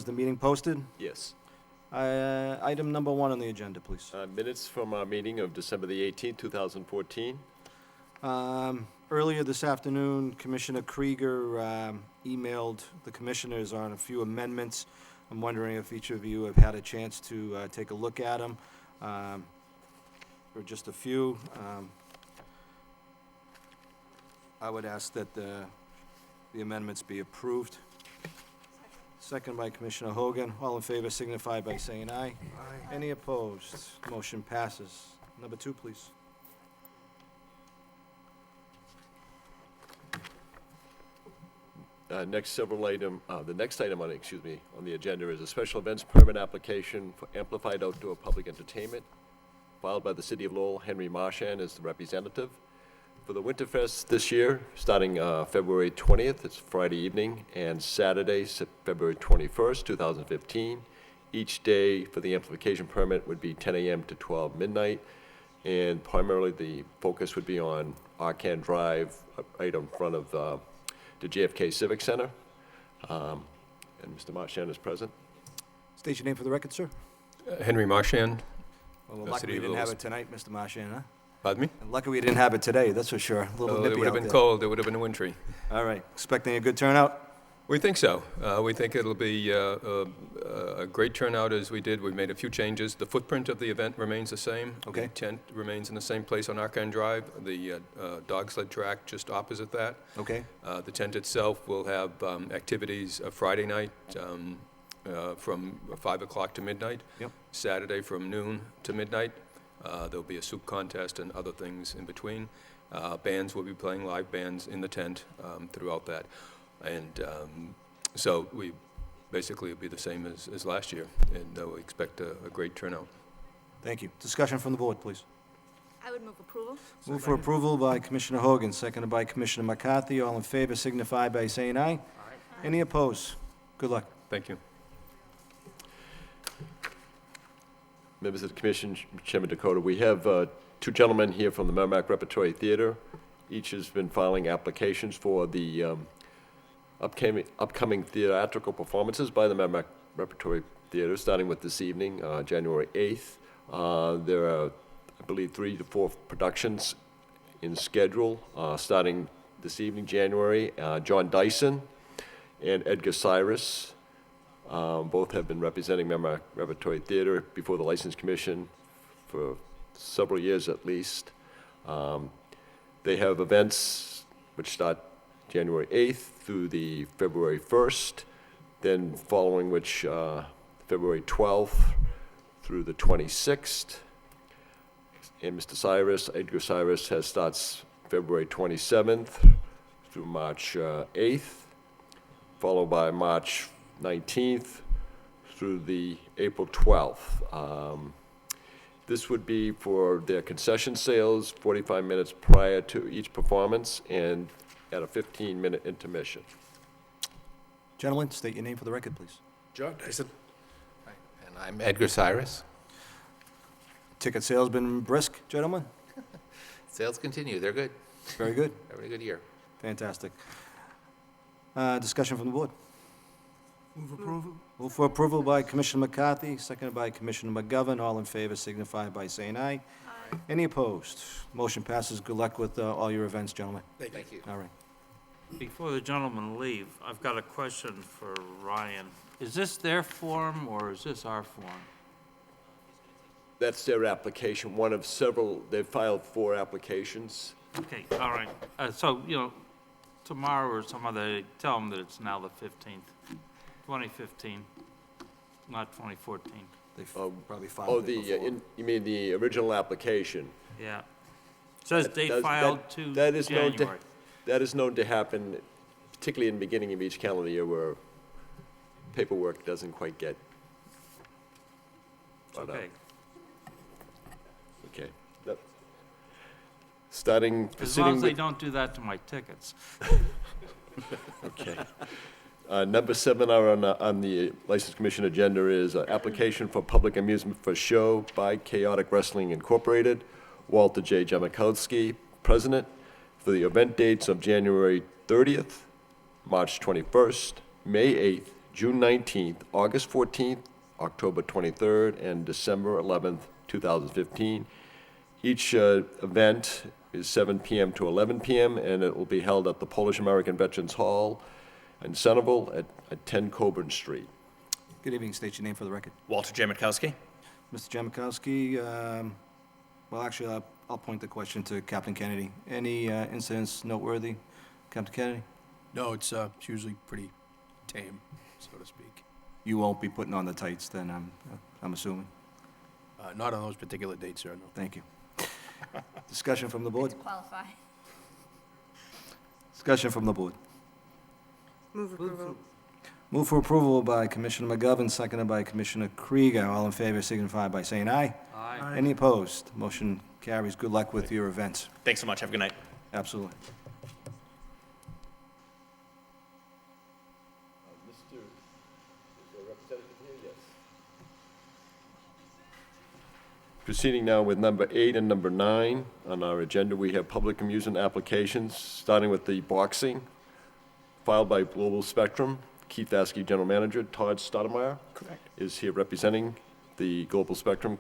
the meeting posted? Yes. Item number 1 on the agenda, please. Minutes from our meeting of December the 18th, 2014. Earlier this afternoon, Commissioner Krieger emailed the commissioners on a few amendments. I'm wondering if each of you have had a chance to take a look at them. Or just a few. I would ask that the amendments be approved. Second by Commissioner Hogan. All in favor signify by saying aye. Aye. Any opposed? Motion passes. Number 2, please. The next item on the agenda is a special events permit application for amplified outdoor public entertainment filed by the City of Lowell. Henry Marchand is the representative. For the Winterfest this year, starting February 20th, it's Friday evening, and Saturday, February 21st, 2015. Each day for the amplification permit would be 10 a.m. to 12 midnight, and primarily the focus would be on Arcan Drive, right in front of the JFK Civic Center. And Mr. Marchand is present. State your name for the record, sir. Henry Marchand. Well, we're lucky we didn't have it tonight, Mr. Marchand, huh? Pardon me? And lucky we didn't have it today, that's for sure. A little It nippy would have out been there. cold, it would have been wintry. All right. Expecting a good turnout? We think so. We think it'll be a great turnout as we did. We made a few changes. The footprint of the event remains the same. Okay. The tent remains in the same place on Arcan Drive. The dog sled track just opposite that. Okay. The tent itself will have activities Friday night from 5 o'clock to midnight. Yep. Saturday from noon to midnight. There'll be a soup contest and other things in between. Bands will be playing live bands in the tent throughout that. And so we basically will be the same as last year, and we expect a great turnout. Thank you. Discussion from the board, please. I would move approval. Move for approval by Commissioner Hogan, seconded by Commissioner McCarthy. All in favor signify by saying aye. Any opposed? Good luck. Thank you. Members of the Commission, Chairman Dakota, we have 2 gentlemen here from the Merrimack Repertory Theater. Each has been filing applications for the upcoming theatrical performances by the Merrimack Repertory Theater, starting with this evening, January 8th. There are, I believe, 3 to 4 productions in schedule, starting this evening, January. John Dyson and Edgar Cyrus. Both have been representing Merrimack Repertory Theater before the License Commission for several years at least. They have events which start January 8th through the February 1st, then following which February 12th through the 26th. And Mr. Cyrus, Edgar Cyrus, starts February 27th through March 8th, followed by March 19th through the April 12th. This would be for their concession sales, 45 minutes prior to each performance, and at a 15-minute intermission. Gentlemen, state your name for the record, please. John Dyson. Hi, and I'm Edgar Cyrus. Ticket sales been brisk, gentlemen? Sales continue. They're good. Very good. Very good year. Fantastic. Discussion from the board. Move approval. Move for approval by Commissioner McCarthy, seconded by Commissioner McGovern. All in favor signify by saying aye. Aye. Any opposed? Motion passes. Good luck with all your events, gentlemen. Thank you. All right. Before the gentlemen leave, I've got a question for Ryan. Is this their form or is this our form? That's their application, one of several. They've filed 4 applications. Okay, all right. So, tomorrow or some other, tell them that it's now the 15th, 2015, not 2014. They probably Oh, filed it before. you mean the original application? Yeah. Says they filed to that is known to- January. That is known to happen, particularly in the beginning of each calendar year, where paperwork doesn't quite get. But, Okay. Okay. Starting, As long proceeding as they with, don't do that to my tickets. okay. Number 7 on the License Commission agenda is application for public amusement for show by Chaotic Wrestling Incorporated, Walter J. Jamakowski, President, for the event dates of January 30th, March 21st, May 8th, June 19th, August 14th, October 23rd, and December 11th, 2015. Each event is 7 p.m. to 11 p.m., and it will be held at the Polish American Veterans Hall in Centerville at 10 Coburn Street. Good evening. State your name for the record. Walter Jamakowski. Mr. Jamakowski, well, actually, I'll point the question to Captain Kennedy. Any incidents noteworthy, Captain Kennedy? No, it's usually pretty tame, so to speak. You won't be putting on the tights then, I'm assuming? Not on those particular dates, sir, no. Thank you. Discussion from the board? Qualify. Discussion from the board. Move approval. Move for approval by Commissioner McGovern, seconded by Commissioner Krieger. All in favor signify by saying aye. Aye. Any opposed? Motion carries. Good luck with your events. Thanks so much. Have a good night. Absolutely. Mr. Is there a representative here? Yes. Proceeding now with number 8 and number 9 on our agenda, we have public amusement applications, starting with the boxing, filed by Global Spectrum. Keith Vasky, General Manager. Todd Stoudemire is here representing the Global Spectrum.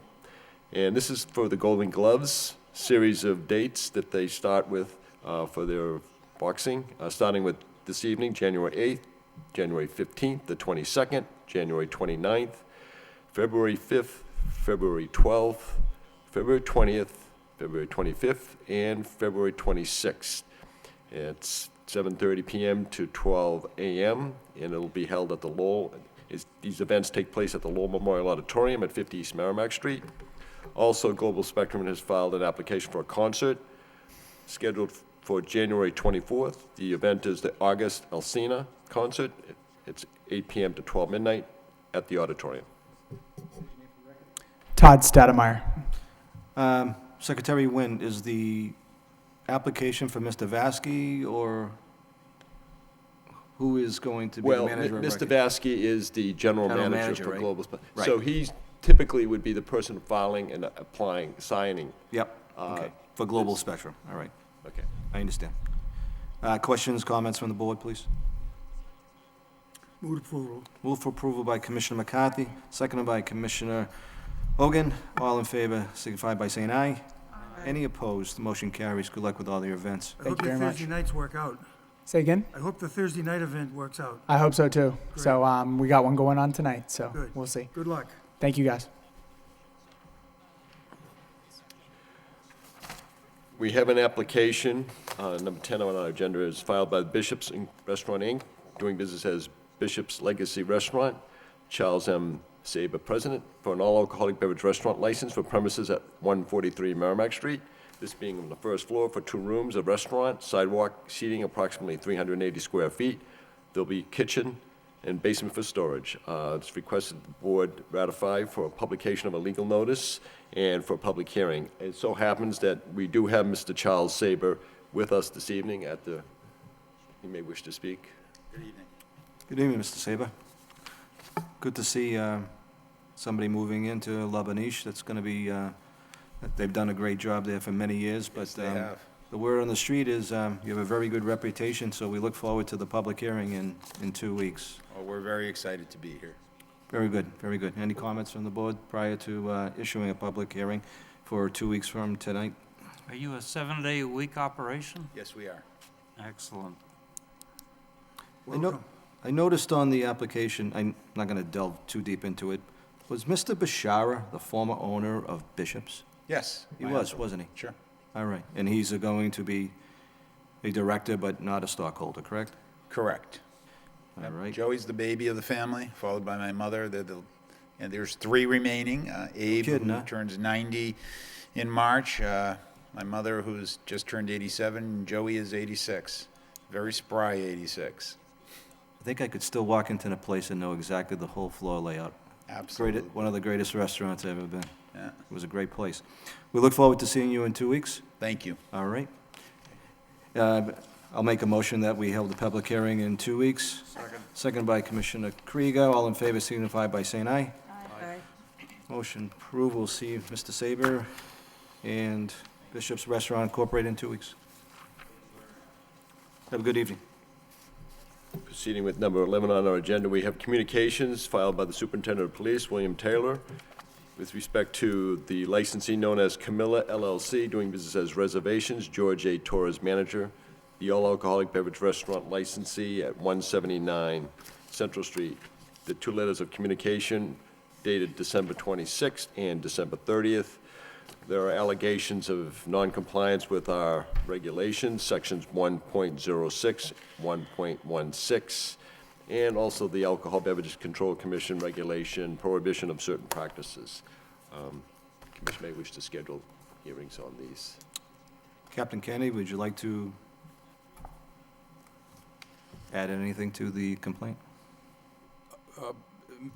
And this is for the Golden Gloves, series of dates that they start with for their boxing, starting with this evening, January 8th, January 15th, the 22nd, January 29th, February 5th, February 12th, February 20th, February 25th, and February 26th. It's 7:30 p.m. to 12 a.m., and it'll be held at the Lowell. These events take place at the Lowell Memorial Auditorium at 50 East Merrimack Street. Also, Global Spectrum has filed an application for a concert scheduled for January 24th. The event is the August Alsina concert. It's 8 p.m. to 12 midnight at the auditorium. Todd Stoudemire. Secretary Wynn, is the application for Mr. Vasky, or who is going to be the Well, manager of Mr. record? Vasky is the general General manager manager, for right. Global Spectrum. Right. So he typically would be the person filing and applying, signing. Yep, okay, for Global Spectrum, all right, Okay. I understand. Questions, comments from the board, please? Move approval. Move for approval by Commissioner McCarthy, seconded by Commissioner Hogan. All in favor signify by saying aye. Any opposed? Motion carries. Good luck with all your events. I Thank hope you the very much. Thursday nights work out. Say again? I hope the Thursday night event works out. I hope so too. Great. So we got one going on tonight, so Good. we'll see. Good luck. Thank you, guys. We have an application, number 10 on our agenda, is filed by Bishop's Restaurant, Inc., doing business as Bishop's Legacy Restaurant. Charles M. Saber, President, for an all-alcoholic beverage restaurant license for premises at 143 Merrimack Street. This being on the first floor for 2 rooms, a restaurant, sidewalk seating approximately 380 square feet. There'll be kitchen and basement for storage. It's requested the board ratify for publication of a legal notice and for a public hearing. It so happens that we do have Mr. Charles Saber with us this evening at the, he may wish to speak. Good evening, Mr. Saber. Good to see somebody moving into La Beniche. That's going to be, they've done a great job there for many years, but the word on the street is you have a very good reputation, so we look forward to the public hearing in 2 weeks. Well, we're very excited to be here. Very good, very good. Any comments from the board prior to issuing a public hearing for 2 weeks from tonight? Are you a 7-day-a-week operation? Yes, we are. Excellent. Welcome. I noticed on the application, I'm not going to delve too deep into it, was Mr. Bashara the former owner of Bishop's? Yes. He my was, uncle. wasn't he? Sure. All right, and he's going to be a director but not a stockholder, correct? Correct. All Yep. right. Joey's the baby of the family, followed by my mother. And there's 3 remaining. Abe, kidding, who huh? turns 90 in March. My mother, who's just turned 87. And Joey is 86. Very spry 86. I think I could still walk into the place and know exactly the whole floor layout. Absolutely. One of the greatest restaurants I've ever been. Yeah. It was a great place. We look forward to seeing you in 2 weeks. Thank you. All right. I'll make a motion that we held the public hearing in 2 weeks. Second by Commissioner Krieger. All in favor signify by saying aye. Aye. Motion approved. We'll see Mr. Saber and Bishop's Restaurant Incorporated in 2 weeks. Have a good evening. Proceeding with number 11 on our agenda, we have communications filed by the Superintendent of Police, William Taylor, with respect to the licensee known as Camilla LLC, doing business as Reservations, George A. Torres, manager, the all-alcoholic beverage restaurant licensee at 179 Central Street. The two letters of communication dated December 26th and December 30th. There are allegations of noncompliance with our regulations, sections 1.06, 1.16, and also the Alcohol Beverages Control Commission regulation, prohibition of certain practices. Commission may wish to schedule hearings on these. Captain Kennedy, would you like to add anything to the complaint?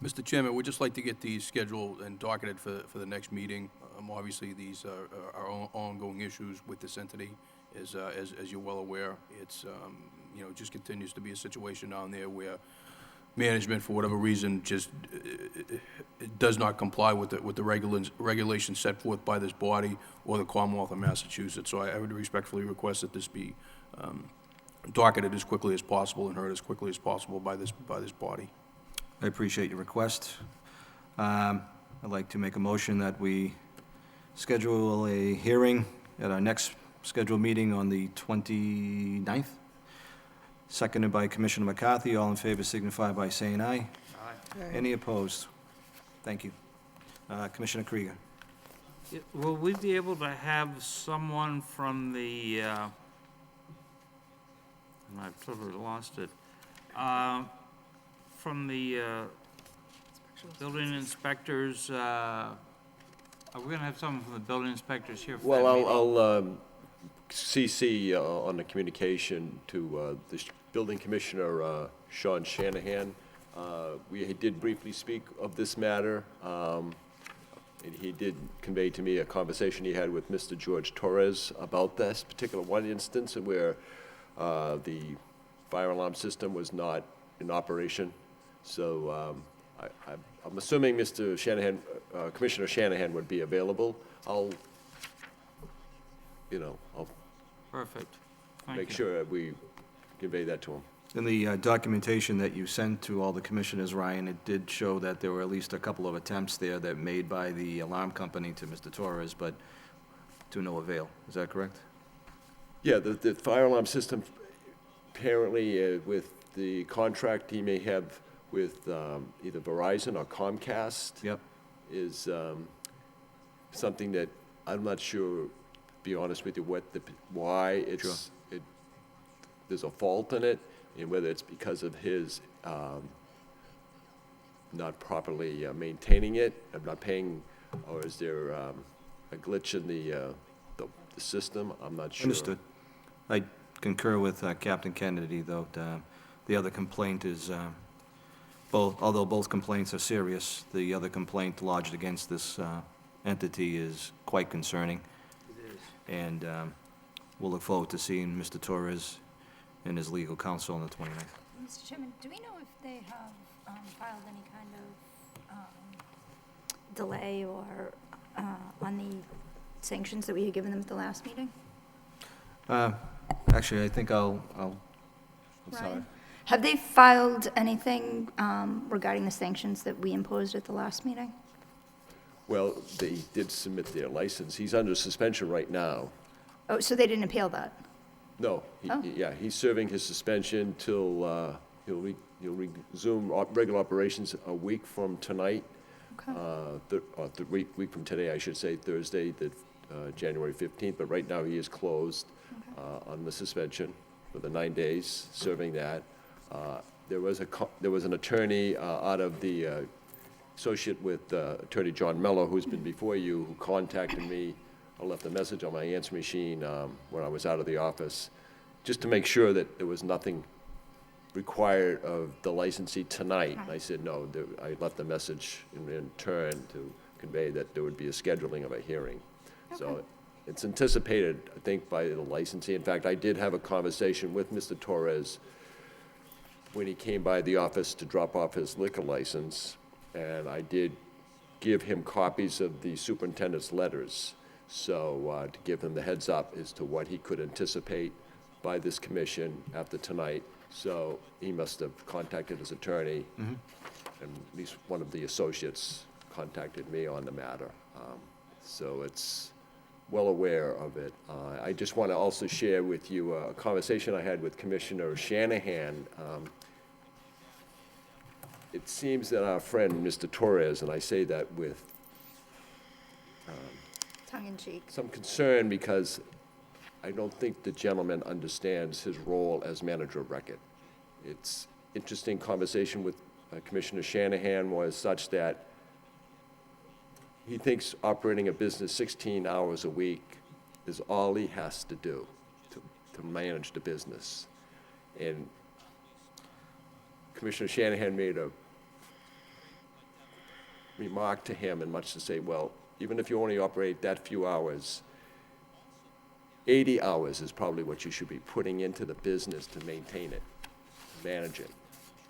Mr. Chairman, we'd just like to get these scheduled and docketed for the next meeting. Obviously, these are ongoing issues with this entity, as you're well aware. It's, just continues to be a situation down there where management, for whatever reason, just it does not comply with the regulations set forth by this body or the Commonwealth of Massachusetts. So I would respectfully request that this be docketed as quickly as possible and heard as quickly as possible by this body. I appreciate your request. I'd like to make a motion that we schedule a hearing at our next scheduled meeting on the 29th. Seconded by Commissioner McCarthy. All in favor signify by saying aye. Aye. Any opposed? Thank you. Commissioner Krieger. Will we be able to have someone from the, I've totally lost it, from the building inspectors, are we going to have someone from the building inspectors here for that Well, meeting? I'll CC on the communication to the building commissioner, Sean Shanahan. We did briefly speak of this matter. And he did convey to me a conversation he had with Mr. George Torres about this particular one instance where the fire alarm system was not in operation. So I'm assuming Mr. Shanahan, Commissioner Shanahan would be available. I'll Perfect. Thank make you. sure we convey that to him. In the documentation that you sent to all the commissioners, Ryan, it did show that there were at least a couple of attempts there that made by the alarm company to Mr. Torres, but to no avail. Is that correct? Yeah, the fire alarm system, apparently with the contract he may have with either Verizon or Comcast, Yep. is something that I'm not sure, to be honest with you, why it's, there's a fault in it, and whether it's because of his not properly maintaining it, not paying, or is there a glitch in the system? I'm not sure. Understood. I concur with Captain Kennedy, though. The other complaint is, although both complaints are serious, the other complaint lodged against this entity is quite concerning. It is. And we'll look forward to seeing Mr. Torres and his legal counsel on the 29th. Mr. Chairman, do we know if they have filed any kind of delay or on the sanctions that we had given them at the last meeting? Actually, I think I'm sorry. Ryan? Have they filed anything regarding the sanctions that we imposed at the last meeting? Well, they did submit their license. He's under suspension right now. Oh, so they didn't appeal that? No, Oh. yeah, he's serving his suspension till he'll resume regular operations a week from tonight. Okay. Week from today, I should say, Thursday, January 15th, but right now he is closed on the suspension for the 9 days, serving that. There was an attorney out of the associate with Attorney John Mello, who's been before you, who contacted me. I left a message on my answer machine when I was out of the office, just to make sure that there was nothing required of the licensee tonight. I said no. I left a message in turn to convey that there would be a scheduling of a hearing. So it's anticipated, I think, by the licensee. In fact, I did have a conversation with Mr. Torres when he came by the office to drop off his liquor license, and I did give him copies of the superintendent's letters, so to give him the heads up as to what he could anticipate by this commission after tonight, So he must have contacted his attorney, and at least one of the associates contacted me on the matter. So it's well aware of it. I just want to also share with you a conversation I had with Commissioner Shanahan. It seems that our friend, Mr. Torres, and I say that with Tongue in cheek. some concern because I don't think the gentleman understands his role as manager of record. It's interesting conversation with Commissioner Shanahan was such that he thinks operating a business 16 hours a week is all he has to do to manage the business. And Commissioner Shanahan made a remark to him, and much to say, well, even if you only operate that few hours, 80 hours is probably what you should be putting into the business to maintain it, manage it.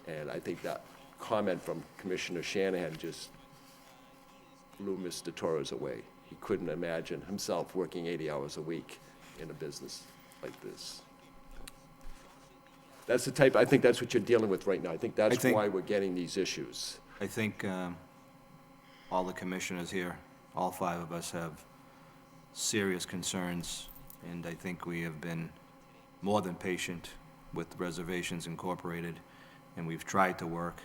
And I think that comment from Commissioner Shanahan just blew Mr. Torres away. He couldn't imagine himself working 80 hours a week in a business like this. That's the type, I think that's what you're dealing with right now. I think that's why we're getting these issues. I think all the commissioners here, all 5 of us, have serious concerns, and I think we have been more than patient with Reservations Incorporated, and we've tried to work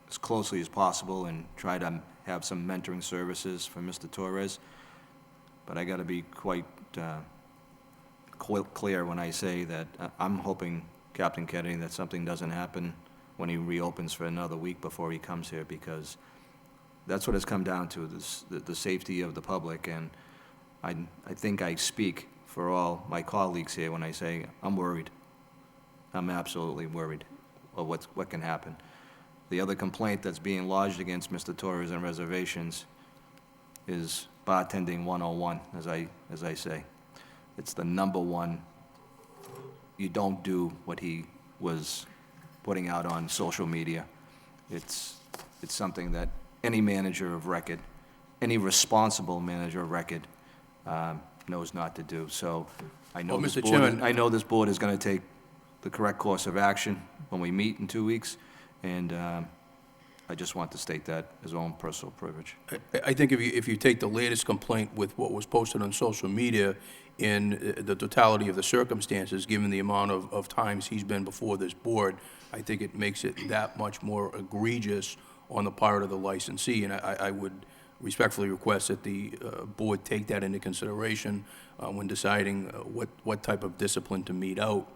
as closely as possible and try to have some mentoring services for Mr. Torres. But I got to be quite clear when I say that I'm hoping, Captain Kennedy, that something doesn't happen when he reopens for another week before he comes here, because that's what it's come down to, the safety of the public. And I think I speak for all my colleagues here when I say I'm worried. I'm absolutely worried of what can happen. The other complaint that's being lodged against Mr. Torres and Reservations is bartending 101, as I say. It's the number one. You don't do what he was putting out on social media. It's something that any manager of record, any responsible manager of record, knows not to do. So I know Well, this Mr. board. Chairman- I know this board is going to take the correct course of action when we meet in 2 weeks, and I just want to state that as own personal privilege. I think if you take the latest complaint with what was posted on social media in the totality of the circumstances, given the amount of times he's been before this board, I think it makes it that much more egregious on the part of the licensee. And I would respectfully request that the board take that into consideration when deciding what type of discipline to mete out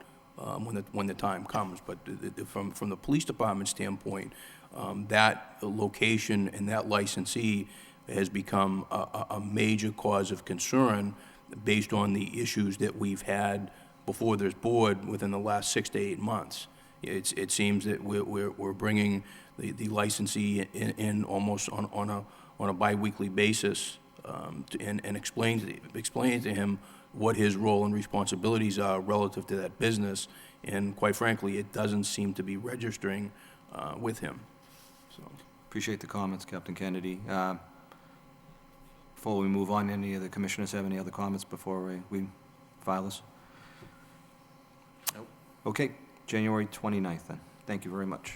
when the time comes. But from the police department standpoint, that location and that licensee has become a major cause of concern based on the issues that we've had before this board within the last 6 to 8 months. It seems that we're bringing the licensee in almost on a biweekly basis and explaining to him what his role and responsibilities are relative to that business. And quite frankly, it doesn't seem to be registering with him. So. Appreciate the comments, Captain Kennedy. Before we move on, any of the commissioners have any other comments before we file this? Nope. Okay, January 29th then. Thank you very much.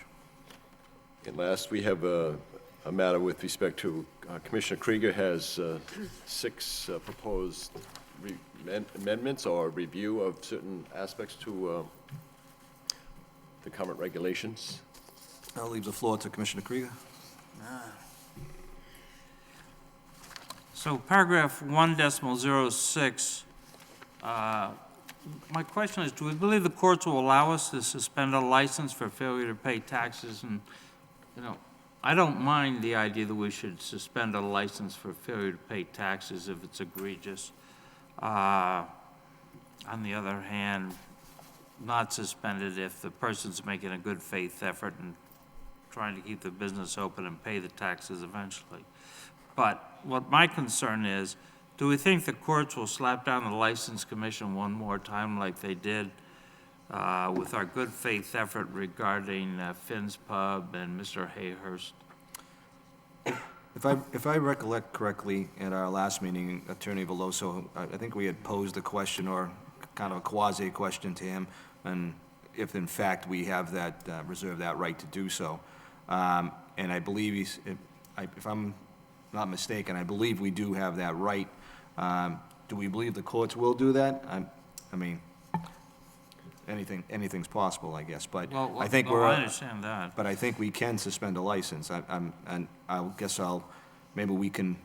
And last, we have a matter with respect to, Commissioner Krieger has 6 proposed amendments or review of certain aspects to the current regulations. I'll leave the floor to Commissioner Krieger. So paragraph 1.06, my question is, do we believe the courts will allow us to suspend a license for failure to pay taxes? And, you know, I don't mind the idea that we should suspend a license for failure to pay taxes if it's egregious. On the other hand, not suspended if the person's making a good faith effort and trying to keep the business open and pay the taxes eventually. But what my concern is, do we think the courts will slap down the License Commission one more time like they did with our good faith effort regarding Finn's Pub and Mr. Hayhurst? If I recollect correctly, at our last meeting, Attorney Veloso, I think we had posed a question or kind of a quasi-question to him, and if in fact we have that, reserve that right to do so. And I believe if I'm not mistaken, I believe we do have that right. Do we believe the courts will do that? I mean, anything's possible, I guess, but Well, I think I understand that. but I think we can suspend a license. And maybe we can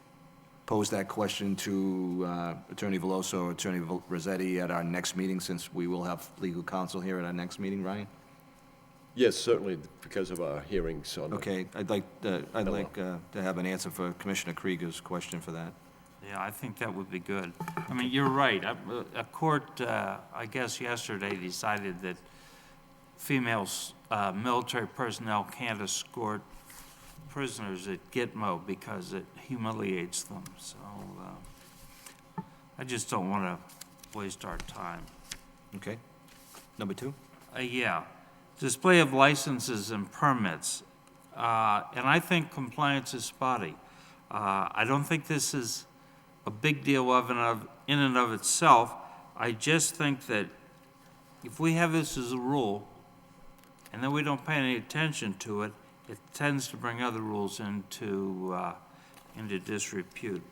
pose that question to Attorney Veloso or Attorney Rossetti at our next meeting, since we will have legal counsel here at our next meeting, Ryan? Yes, certainly, because of our hearings on the Okay, I'd like to have an answer for Commissioner Krieger's question for that. Yeah, I think that would be good. I mean, you're right. A court, I guess yesterday, decided that females, military personnel can't escort prisoners at Gitmo because it humiliates them. So I just don't want to waste our time. Okay? Number 2? Yeah. Display of licenses and permits. And I think compliance is spotty. I don't think this is a big deal in and of itself. I just think that if we have this as a rule, and then we don't pay any attention to it, it tends to bring other rules into disrepute.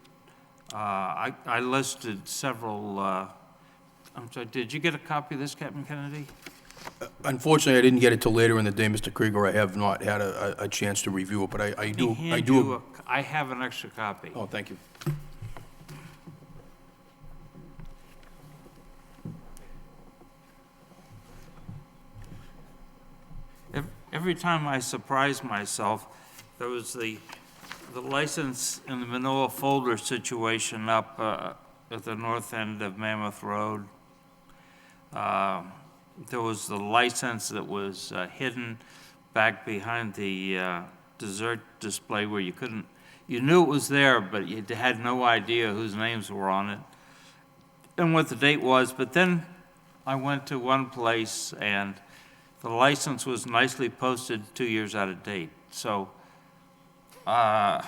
I listed several, I'm sorry, did you get a copy of this, Captain Kennedy? Unfortunately, I didn't get it till later in the day, Mr. Krieger. I have not had a chance to review it, but I do. I have an extra copy. Oh, thank you. Every time I surprise myself, there was the license in the Manoa folder situation up at the north end of Mammoth Road. There was the license that was hidden back behind the dessert display where you knew it was there, but you had no idea whose names were on it and what the date was. But then I went to one place and the license was nicely posted 2 years out of date. So I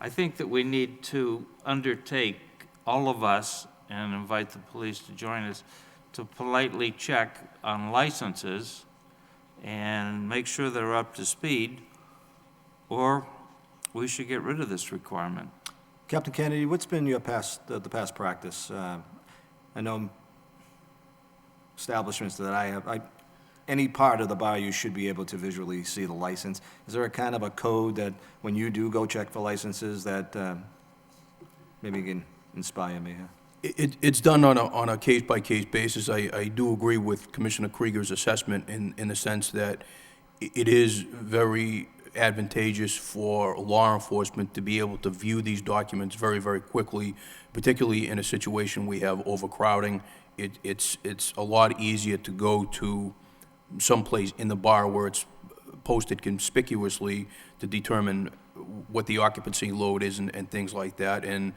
think that we need to undertake, all of us, and invite the police to join us, to politely check on licenses and make sure they're up to speed, or we should get rid of this requirement. Captain Kennedy, what's been your the past practice? I know establishments that I have, any part of the bar, you should be able to visually see the license. Is there a kind of a code that when you do go check for licenses that maybe you can inspire me here? It's done on a case-by-case basis. I do agree with Commissioner Krieger's assessment in the sense that it is very advantageous for law enforcement to be able to view these documents very, very quickly, particularly in a situation we have overcrowding. It's a lot easier to go to someplace in the bar where it's posted conspicuously to determine what the occupancy load is and things like that. And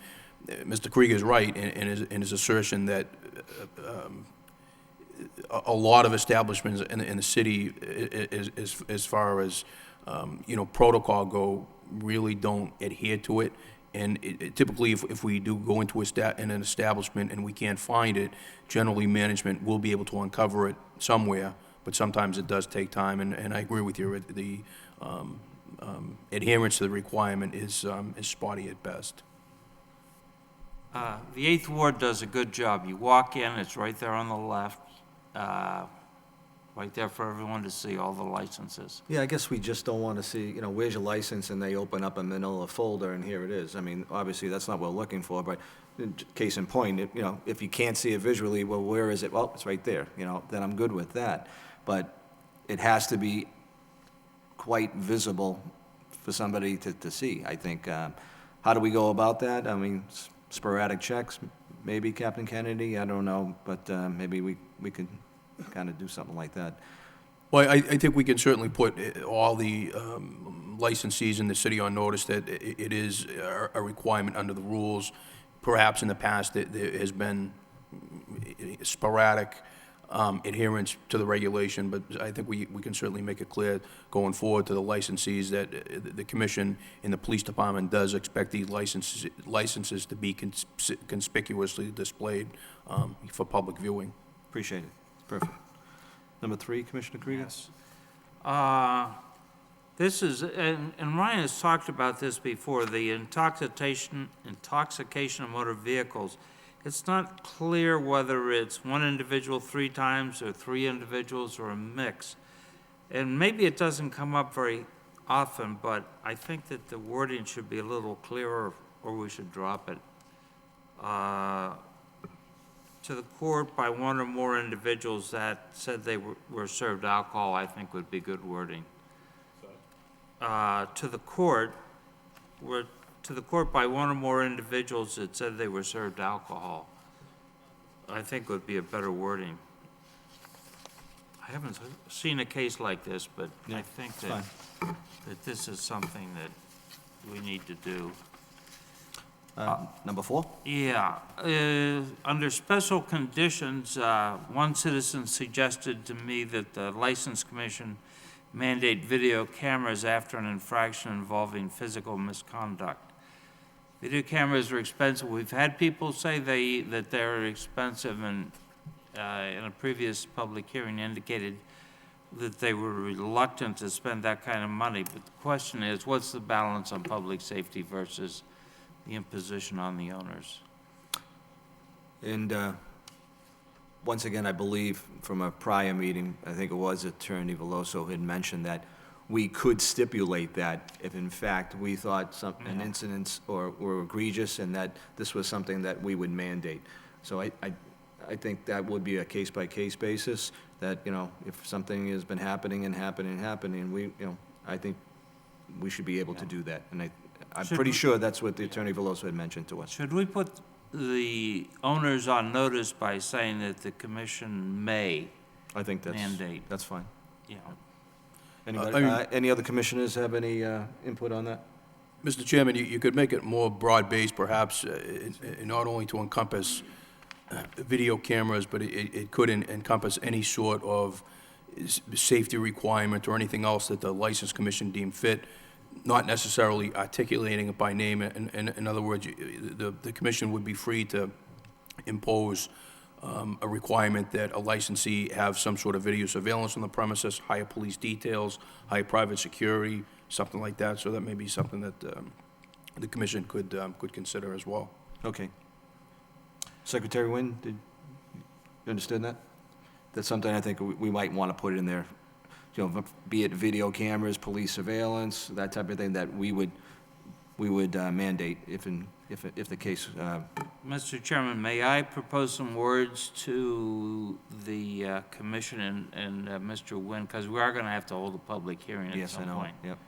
Mr. Krieger is right in his assertion that a lot of establishments in the city, as far as protocol go, really don't adhere to it. And typically, if we do go into an establishment and we can't find it, generally management will be able to uncover it somewhere. But sometimes it does take time, and I agree with you. The adherence to the requirement is spotty at best. The 8th Ward does a good job. You walk in, it's right there on the left, right there for everyone to see, all the licenses. Yeah, I guess we just don't want to see, where's your license, and they open up a manila folder, and here it is. I mean, obviously, that's not what we're looking for, but case in point, if you can't see it visually, well, where is it? Well, it's right there, then I'm good with that. But it has to be quite visible for somebody to see, I think. How do we go about that? I mean, sporadic checks, maybe, Captain Kennedy, I don't know, but maybe we could kind of do something like that. Well, I think we can certainly put all the licensees in the city on notice that it is a requirement under the rules. Perhaps in the past, there has been sporadic adherence to the regulation, but I think we can certainly make it clear going forward to the licensees that the commission and the police department does expect these licenses to be conspicuously displayed for public viewing. Appreciate it. Perfect. Number 3, Commissioner Krieger? Yes. This is, and Ryan has talked about this before, the intoxication of motor vehicles. It's not clear whether it's one individual 3 times or 3 individuals or a mix. And maybe it doesn't come up very often, but I think that the wording should be a little clearer, or we should drop it. To the court by one or more individuals that said they were served alcohol, I think would be good wording. To the court by one or more individuals that said they were served alcohol, I think would be a better wording. I haven't seen a case like this, but I think that this is something that we need to do. Number 4? Yeah, under special conditions, one citizen suggested to me that the License Commission mandate video cameras after an infraction involving physical misconduct. Video cameras are expensive. We've had people say that they're expensive, and in a previous public hearing indicated that they were reluctant to spend that kind of money. But the question is, what's the balance on public safety versus the imposition on the owners? And once again, I believe from a prior meeting, I think it was Attorney Veloso had mentioned that we could stipulate that if in fact we thought an incident or egregious, and that this was something that we would mandate. So I think that would be a case-by-case basis, that, you know, if something has been happening, we, you know, I think we should be able to do that. And I'm pretty sure that's what the Attorney Veloso had mentioned to us. Should we put the owners on notice by saying that the commission may I think mandate? that's fine. Yeah. Anybody, any other commissioners have any input on that? Mr. Chairman, you could make it more broad-based, perhaps, not only to encompass video cameras, but it could encompass any sort of safety requirement or anything else that the License Commission deemed fit, not necessarily articulating it by name. In other words, the commission would be free to impose a requirement that a licensee have some sort of video surveillance on the premises, hire police details, hire private security, something like that. So that may be something that the commission could consider as well. Okay. Secretary Wynn, did you understand that? That's something I think we might want to put in there, you know, be it video cameras, police surveillance, that type of thing, that we would mandate if the case. Mr. Chairman, may I propose some words to the commission and Mr. Nguyen, because we are going to have to hold a public hearing at some point. Yes, I know, yep.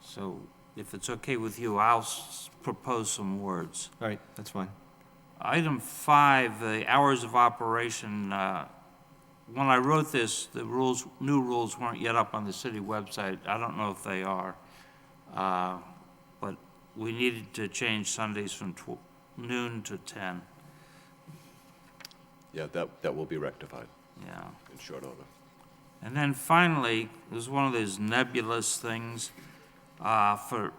So if it's okay with you, I'll propose some words. All right, that's fine. Item 5, the hours of operation. When I wrote this, the new rules weren't yet up on the city website. I don't know if they are. But we needed to change Sundays from noon to 10. Yeah, that will be rectified Yeah. in short order. And then finally, there's one of those nebulous things for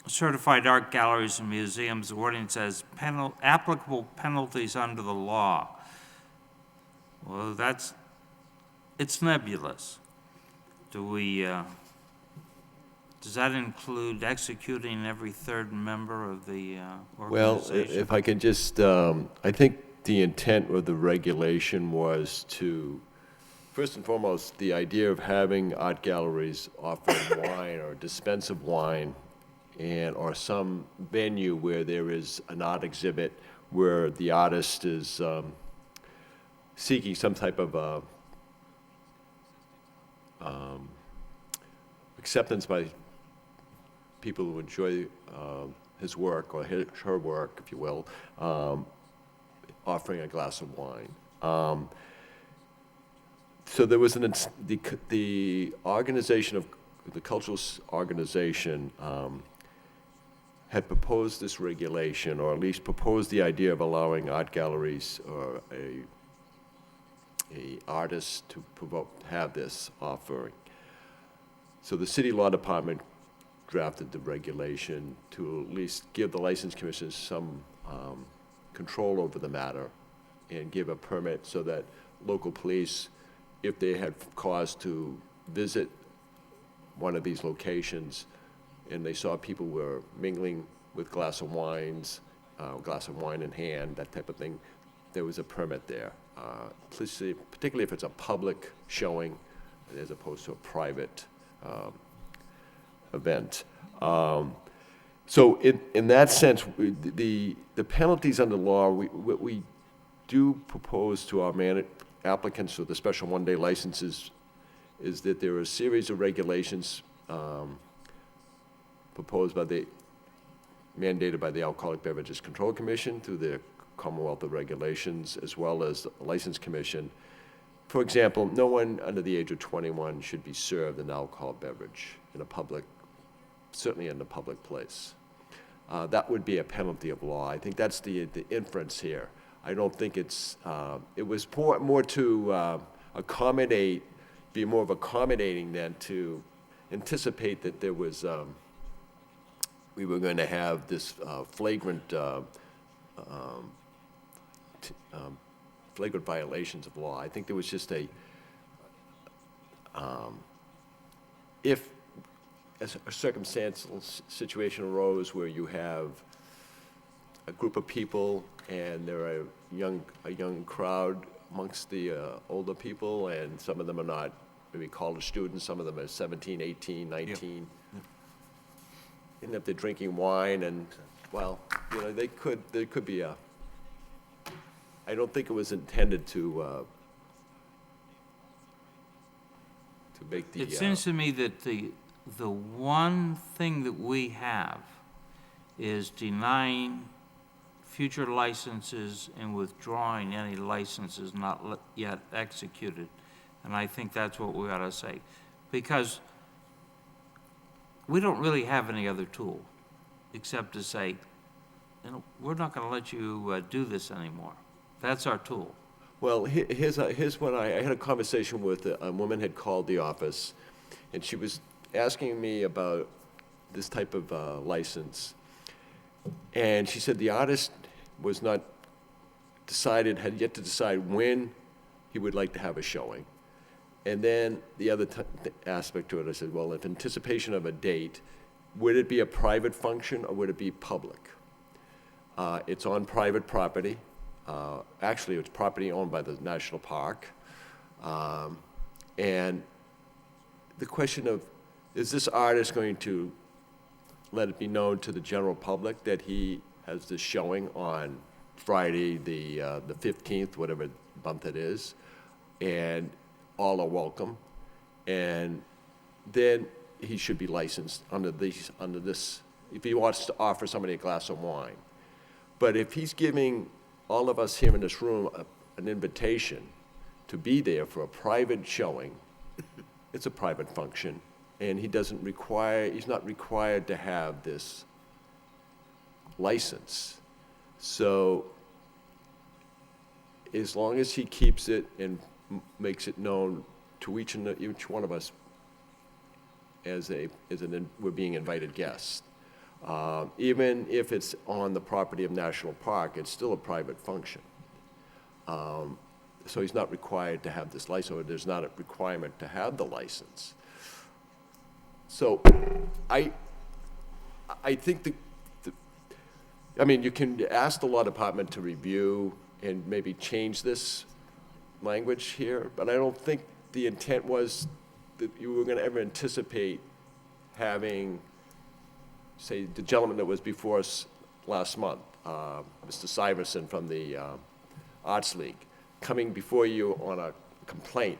certified art galleries and museums. The wording says applicable penalties under the law. Well, it's nebulous. Does that include executing every third member of the Well, organization? if I could just, I think the intent of the regulation was to, first and foremost, the idea of having art galleries offering wine or dispense of wine, or some venue where there is an art exhibit where the artist is seeking some type of acceptance by people who enjoy his work or her work, if you will, offering a glass of wine. So there was the organization of the cultural organization had proposed this regulation, or at least proposed the idea of allowing art galleries or a artist to have this offering. So the city law department drafted the regulation to at least give the license commission some control over the matter and give a permit so that local police if they had cause to visit one of these locations and they saw people were mingling with glass of wine in hand, that type of thing, there was a permit there. Particularly if it's a public showing as opposed to a private event. So in that sense, the penalties under law, what we do propose to our applicants for the special one-day licenses is that there are a series of regulations mandated by the Alcoholic Beverages Control Commission through the Commonwealth of Regulations, as well as the License Commission. For example, no one under the age of 21 should be served an alcohol beverage in a public, certainly in a public place. That would be a penalty of law. I think that's the inference here. I don't think it was more to accommodate, be more of accommodating than to anticipate that there was, we were going to have this flagrant violations of law. I think there was just if a circumstantial situation arose where you have a group of people and there are a young crowd amongst the older people, and some of them are not maybe college students, some of them are 17, 18, 19. And if they're drinking wine and, well, there could be I don't think it was intended to make the. It seems to me that the one thing that we have is denying future licenses and withdrawing any licenses not yet executed. And I think that's what we ought to say. Because we don't really have any other tool except to say, we're not going to let you do this anymore. That's our tool. Well, here's when I had a conversation with a woman had called the office, and she was asking me about this type of license. And she said the artist was not had yet to decide when he would like to have a showing. And then the other aspect to it, I said, well, in anticipation of a date, would it be a private function or would it be public? It's on private property. Actually, it's property owned by the national park. And the question of, is this artist going to let it be known to the general public that he has this showing on Friday, the 15th, whatever month it is, and all are welcome, and then he should be licensed under this, if he wants to offer somebody a glass of wine. But if he's giving all of us here in this room an invitation to be there for a private showing, it's a private function, and he's not required to have this license. So as long as he keeps it and makes it known to each one of us we're being invited guests. Even if it's on the property of National Park, it's still a private function. So he's not required to have this license, or there's not a requirement to have the license. So I think you can ask the law department to review and maybe change this language here, but I don't think the intent was that you were going to ever anticipate having, say, the gentleman that was before us last month, Mr. Syverson from the Arts League, coming before you on a complaint.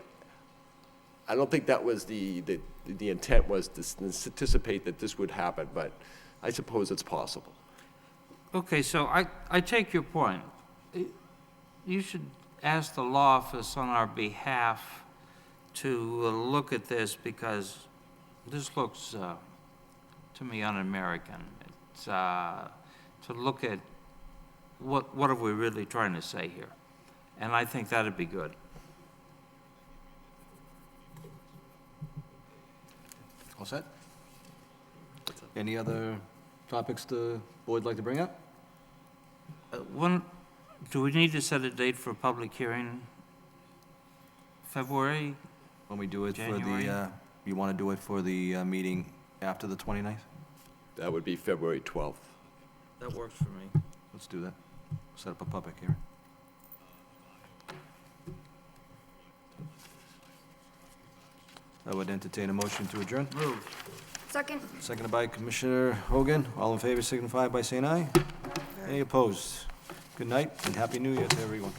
I don't think that was the intent was to anticipate that this would happen, but I suppose it's possible. Okay, so I take your point. You should ask the law office on our behalf to look at this, because this looks, to me, un-American. It's to look at what are we really trying to say here, and I think that'd be good. All set? Any other topics the board like to bring up? Do we need to set a date for a public hearing February? When we do it for January. you want to do it for the meeting after the 29th? That would be February 12th. That works for me. Let's do that. Set up a public hearing. I would entertain a motion to adjourn. Moved. Second? Seconded by Commissioner Hogan. All in favor signify by saying aye. Any opposed? Good night and Happy New Year to everyone.